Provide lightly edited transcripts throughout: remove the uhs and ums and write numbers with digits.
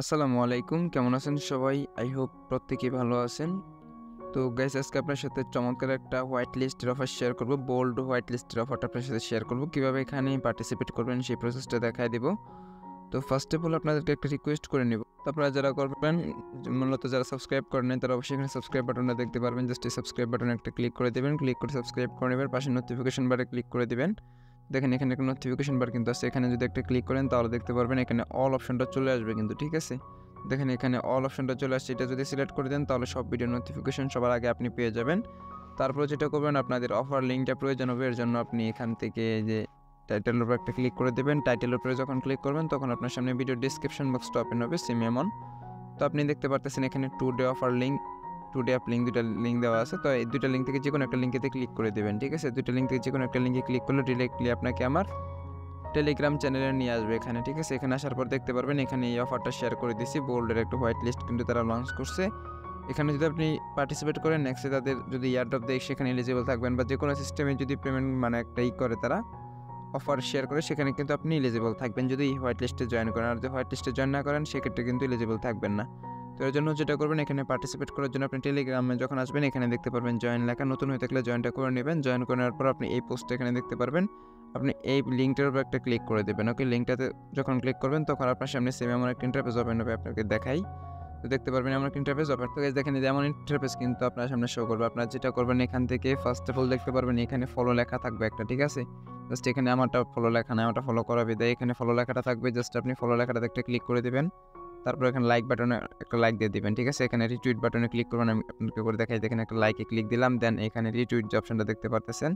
আসসালামু আলাইকুম, কেমন আছেন সবাই? আই হোপ প্রত্যেকেই ভালো আছেন। তো গাইস, আজকে আপনার সাথে চমৎকার একটা হোয়াইট লিস্টের অফার শেয়ার করব। বোল্ড হোয়াইট লিস্টের অফারটা আপনার সাথে শেয়ার করব। কিভাবে এখানে পার্টিসিপেট করবেন সেই প্রসেসটা দেখায় দিব। তো ফার্স্ট অফ অল আপনাদেরকে একটা রিকোয়েস্ট করে নিব। তো আপনারা যারা করবেন, মূলত যারা সাবস্ক্রাইব করেন নাই তারা অবশ্যই এখানে সাবস্ক্রাইব বাটনটা দেখতে পারবেন। জাস্ট এই সাবস্ক্রাইব বাটনে একটা ক্লিক করে দেবেন। ক্লিক করে সাবস্ক্রাইব করে নেবেন। পাশে নোটিফিকেশন বারে ক্লিক করে দিবেন। দেখেন এখানে একটা নোটিফিকেশন বার কিন্তু আছে। এখানে যদি একটা ক্লিক করেন তাহলে দেখতে পারবেন এখানে অল অপশনটা চলে আসবে কিন্তু, ঠিক আছে? দেখেন এখানে অল অপশনটা চলে আসছে। এটা যদি সিলেক্ট করে দেন তাহলে সব ভিডিও নোটিফিকেশন সবার আগে আপনি পেয়ে যাবেন। তারপর যেটা করবেন, আপনাদের অফার লিঙ্কটা প্রয়োজন হবে। এর জন্য আপনি এখান থেকে যে টাইটেলের উপর একটা ক্লিক করে দেবেন। টাইটেলের উপরে যখন ক্লিক করবেন তখন আপনার সামনে ভিডিও ডেসক্রিপশন বক্সটা ওপেন হবে, সেম এমন। তো আপনি দেখতে পারতেছেন এখানে 2 day offer link, 2 day of link, দুইটা লিঙ্ক দেওয়া আছে। তো এই দুইটা লিঙ্ক থেকে যে কোনো একটা লিঙ্কেতে ক্লিক করে দেবেন, ঠিক আছে? দুইটা লিঙ্ক থেকে যে কোনো একটা লিঙ্কে ক্লিক করলে ডিরেক্টলি আপনাকে আমার টেলিগ্রাম চ্যানেলে নিয়ে আসবে এখানে, ঠিক আছে? এখানে আসার পর দেখতে পারবেন এখানে এই অফারটা শেয়ার করে দিছি। বোল্ডের একটা হোয়াইট লিস্ট কিন্তু তারা লঞ্চ করছে। এখানে যদি আপনি পার্টিসিপেট করেন, নেক্সটে তাদের যদি এয়ারড্রপ দেয় সেখানে এলিজিবল থাকবেন, বা যে কোনো সিস্টেমে যদি পেমেন্ট মানে একটা করে তারা অফার শেয়ার করে সেখানে কিন্তু আপনি এলিজিবল থাকবেন যদি এই হোয়াইট লিস্টে জয়েন করেন। আর যদি হোয়াইট লিস্টে জয়েন না করেন সেক্ষেত্রে কিন্তু এলিজিবল থাকবেন না। তো এর জন্য যেটা করবেন, এখানে পার্টিসিপেট করার জন্য আপনি টেলিগ্রামে যখন আসবেন এখানে দেখতে পারবেন জয়েন লেখা। নতুন হয়ে থাকলে জয়েনটা করে নেবেন। জয়েন করার পর আপনি এই পোস্টটা এখানে দেখতে পারবেন। আপনি এই লিঙ্কটার উপর একটা ক্লিক করে দেবেন। ওকে, লিঙ্কটাতে যখন ক্লিক করবেন তখন আপনার সামনে সেম এমন একটা ইন্টারফেস ওপেন হবে। আপনাকে দেখাই, তো দেখতে পারবেন এমন একটা ইন্টারফেস ওপেন। তো দেখেন যে এমন ইন্টারফেস কিন্তু আপনার সামনে শো করবে। আপনারা যেটা করবেন, এখান থেকে ফার্স্ট অফ অল দেখতে পারবেন এখানে ফলো লেখা থাকবে একটা, ঠিক আছে? জাস্ট এখানে আমারটা ফলো লেখা না, আমারটা ফলো করা বিদায় এখানে ফলো লেখাটা থাকবে। জাস্ট আপনি ফলো লেখাটাতে একটা ক্লিক করে দেবেন। তারপর এখানে লাইক বাটনে একটা লাইক দিয়ে দিবেন, ঠিক আছে? এখানে রিটুইট বাটনে ক্লিক করবেন। আমি আপনাকে করে দেখাই। দেখেন একটা লাইকে ক্লিক দিলাম, দেন এখানে রিটুইট যে অপশনটা দেখতে পারতেছেন,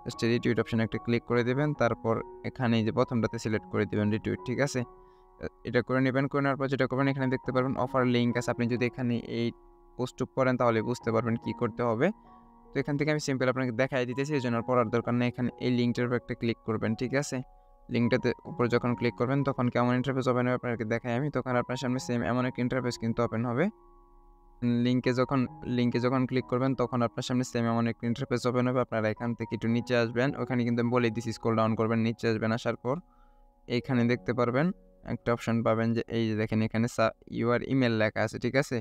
জাস্ট রিটুইট অপশনে একটা ক্লিক করে দেবেন। তারপর এখানে যে প্রথমটাতে সিলেক্ট করে দিবেন রিটুইট, ঠিক আছে? এটা করে নেবেন। করে নেওয়ার পর যেটা করবেন, এখানে দেখতে পারবেন অফার লিঙ্ক আছে। আপনি যদি এখানে এই পোস্টটুক করেন তাহলে বুঝতে পারবেন কি করতে হবে। তো এখান থেকে আমি সিম্পল আপনাকে দেখাই দিতেছি, এই জন্য পড়ার দরকার নেই। এখানে এই লিঙ্কটার উপর একটা ক্লিক করবেন, ঠিক আছে? লিঙ্কটাতে উপর যখন ক্লিক করবেন তখন কেমন ইন্টারফেস ওপেন হবে আপনাকে দেখাই আমি। তখন আপনার সামনে সেম এমন একটা ইন্টারফেস কিন্তু ওপেন হবে। লিঙ্কে যখন ক্লিক করবেন তখন আপনার সামনে সেম এমন একটা ইন্টারফেস ওপেন হবে। আপনারা এখান থেকে একটু নিচে আসবেন। ওখানে কিন্তু আমি বলে দিছি, স্ক্রল ডাউন করবেন, নিচে আসবেন। আসার পর এইখানে দেখতে পারবেন একটা অপশন পাবেন যে এই যে দেখেন এখানে ইউর ইমেল লেখা আছে, ঠিক আছে?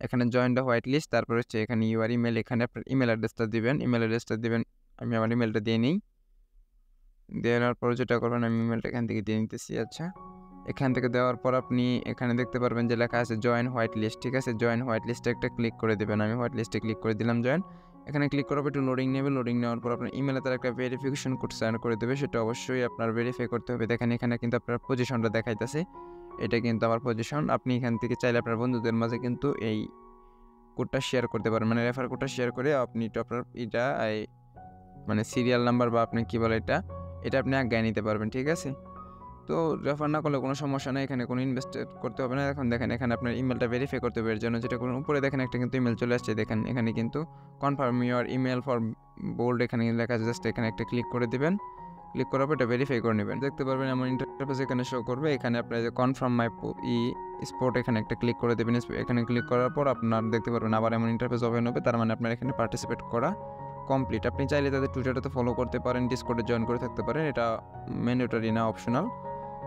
এখানে জয়েন দ্য হোয়াইট লিস্ট, তারপর হচ্ছে এখানে ইউর ইমেল, এখানে আপনার ইমেল অ্যাড্রেসটা দিবেন। ইমেল অ্যাড্রেসটা দিবেন, আমি আমার ইমেলটা দিয়ে নিই। দেওয়ার পর যেটা করবেন, আমি ইমেলটা এখান থেকে দিয়ে নিতেছি। আচ্ছা, এখান থেকে দেওয়ার পর আপনি এখানে দেখতে পারবেন যে লেখা আছে জয়েন হোয়াইট লিস্ট, ঠিক আছে? জয়েন হোয়াইট লিস্টে একটা ক্লিক করে দেবেন। আমি হোয়াইট লিস্টে ক্লিক করে দিলাম, জয়েন। এখানে ক্লিক করার পর একটু লোডিং নেবে। লোডিং নেওয়ার পর আপনার ইমেলে তার একটা ভেরিফিকেশন কোড সেন্ড করে দেবে, সেটা অবশ্যই আপনার ভেরিফাই করতে হবে। দেখেন এখানে কিন্তু আপনার পজিশনটা দেখাইতেছে, এটা কিন্তু আমার পজিশন। আপনি এখান থেকে চাইলে আপনার বন্ধুদের মাঝে কিন্তু এই কোডটা শেয়ার করতে পারেন, মানে রেফার কোডটা শেয়ার করে আপনি আপনার এটা মানে সিরিয়াল নাম্বার বা আপনি কী বলে এটা আপনি আগায় নিতে পারবেন, ঠিক আছে? তো রেফার না করলে কোনো সমস্যা নেই, এখানে কোনো ইনভেস্ট করতে হবে না। এখন দেখেন এখানে আপনার ইমেলটা ভেরিফাই করতে হবে। এর জন্য যেটা করুন, উপরে দেখেন একটা কিন্তু ইমেল চলে আসছে। দেখেন এখানে কিন্তু confirm your email for bold এখানে লেখা আছে। জাস্ট এখানে একটা ক্লিক করে দিবেন। ক্লিক করার পর এটা ভেরিফাই করে নেবেন। দেখতে পারবেন এমন ইন্টারফেস এখানে শো করবে। এখানে আপনার যে কনফার্ম মাই স্পট এখানে একটা ক্লিক করে দেবেন। এখানে ক্লিক করার পর আপনার দেখতে পারবেন আবার এমন ইন্টারফেস ওপেন হবে। তার মানে আপনার এখানে পার্টিসিপেট করা কমপ্লিট। আপনি চাইলে তাদের টুইটারটাতে ফলো করতে পারেন, ডিসকর্ডে জয়েন করে থাকতে পারেন। এটা ম্যান্ডেটরি না, অপশনাল।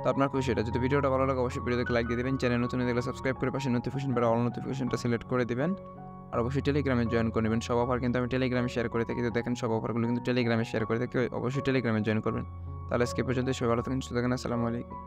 তো আপনার খুশি এটা। যদি ভিডিওটা ভালো লাগে অবশ্যই ভিডিওতে লাইক দিয়ে দেবেন। চ্যানেল নতুন হয়ে দেখলে সাবস্ক্রাইব করে পাশে নোটিফিকেশন বেল অল নোটিফিকেশনটা সিলেক্ট করে দিবেন। আর অবশ্যই টেলিগ্রামে জয়েন করে নেবেন। সব অফার কিন্তু আমি টেলিগ্রামে শেয়ার করে থাকি। তো দেখেন সব অফারগুলো কিন্তু টেলিগ্রামে শেয়ার করে থাকি, অবশ্যই টেলিগ্রামে জয়েন করবেন। তাহলে আজকে পর্যন্ত সবাই ভালো থাকেন, সুস্থ থাকেন। আসসালামু আলাইকুম।